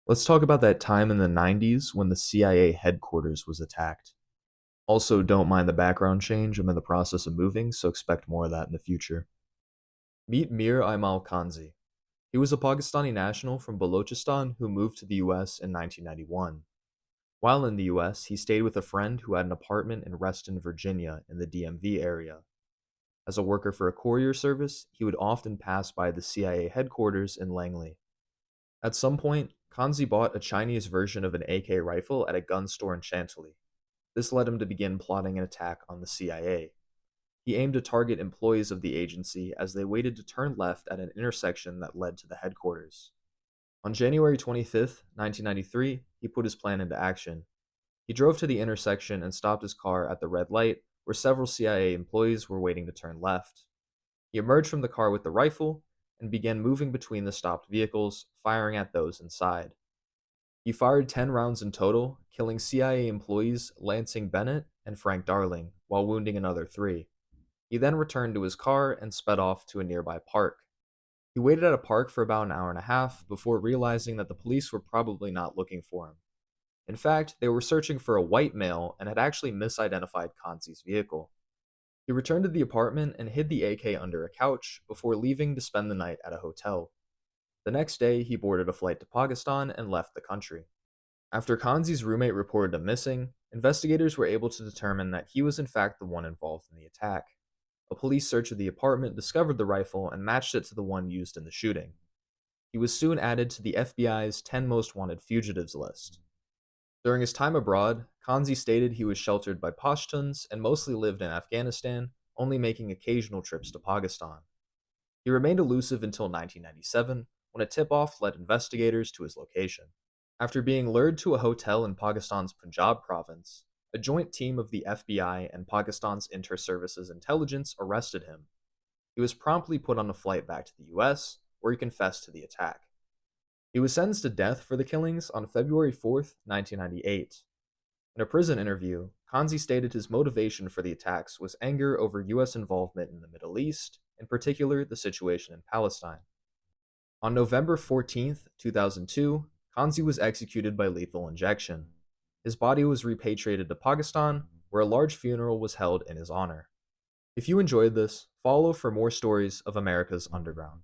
Let's talk about that time in the 90s when the CIA headquarters was attacked. Also, don't mind the background change. I'm in the process of moving, so expect more of that in the future. Meet Mir Aimal Khanzi. He was a Pakistani national from Balochistan who moved to the US in 1991. While in the US, he stayed with a friend who had an apartment in Reston, Virginia, in the DMV area. As a worker for a courier service, he would often pass by the CIA headquarters in Langley. At some point, Kanzi bought a Chinese version of an AK rifle at a gun store in Chantilly. This led him to begin plotting an attack on the CIA. He aimed to target employees of the agency as they waited to turn left at an intersection that led to the headquarters. On January 25th, 1993, he put his plan into action. He drove to the intersection and stopped his car at the red light where several CIA employees were waiting to turn left. He emerged from the car with the rifle and began moving between the stopped vehicles, firing at those inside. He fired 10 rounds in total, killing CIA employees Lansing Bennett and Frank Darling, while wounding another three. He then returned to his car and sped off to a nearby park. He waited at a park for about an hour and a half before realizing that the police were probably not looking for him. In fact, they were searching for a white male and had actually misidentified Kanzi's vehicle. He returned to the apartment and hid the AK under a couch before leaving to spend the night at a hotel. The next day, he boarded a flight to Pakistan and left the country. After Kanzi's roommate reported him missing, investigators were able to determine that he was in fact the one involved in the attack. A police search of the apartment discovered the rifle and matched it to the one used in the shooting. He was soon added to the FBI's 10 most wanted fugitives list. During his time abroad, Kanzi stated he was sheltered by Pashtuns and mostly lived in Afghanistan, only making occasional trips to Pakistan. He remained elusive until 1997, when a tip-off led investigators to his location. After being lured to a hotel in Pakistan's Punjab province, a joint team of the FBI and Pakistan's Inter-Services Intelligence arrested him. He was promptly put on a flight back to the US, where he confessed to the attack. He was sentenced to death for the killings on February 4th, 1998. In a prison interview, Kanzi stated his motivation for the attacks was anger over US involvement in the Middle East, in particular the situation in Palestine. On November 14th, 2002, Kanzi was executed by lethal injection. His body was repatriated to Pakistan, where a large funeral was held in his honor. If you enjoyed this, follow for more stories of America's underground.